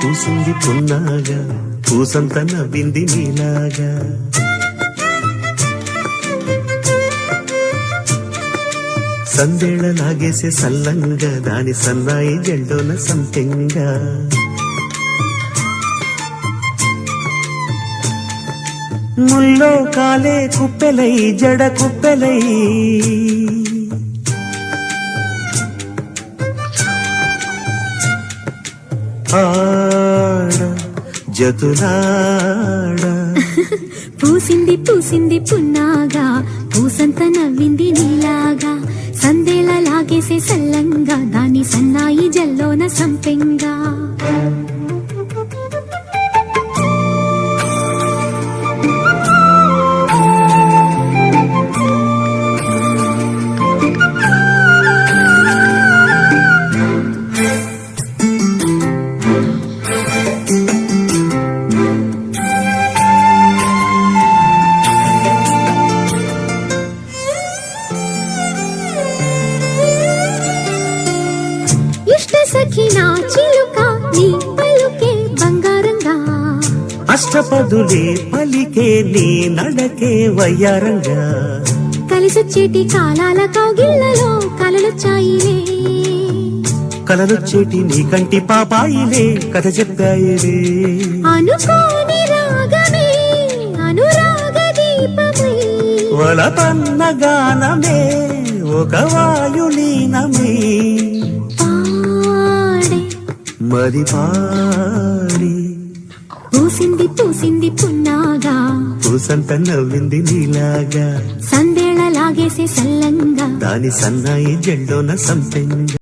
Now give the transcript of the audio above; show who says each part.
Speaker 1: పూసింది పున్నాగా పూసంత నవ్వింది నీలాగా సందేళ లాగేసే సల్లంగా దాని సన్నాయి జెండోన సంపెంగా ముల్లో కాలే కుప్పెలై జడ కుప్పెలై ఆడ జతులాడ
Speaker 2: పూసింది పూసింది పున్నాగా పూసంత నవ్వింది నీలాగా సందేళ లాగేసే సల్లంగా దాని సన్నాయి జల్లోన సంపెంగా సఖినా చిలుక నీ పలుకే బంగారంగా
Speaker 1: అష్టపదులే పలికే నీ నడకే వయ్యారంగా
Speaker 2: కలిసొచ్చేటి కాలాల కౌగిళ్లలో కలలొచ్చాయిలే
Speaker 1: కలలొచ్చేటి నీ కంటి పాపాయిలే కథ చెప్పాయిలే
Speaker 2: అనుకోని రాగమే అనురాగ దీపమే
Speaker 1: వలపన్న గానమే ఒక వాయులీనమే మరి పాడి
Speaker 2: పూసింది పూసింది పున్నాగా
Speaker 1: పూసంత నవ్వింది నీలాగా
Speaker 2: సందేళ లాగేసే సల్లంగా
Speaker 1: దాని సన్నాయి జెండోన సంపెంగా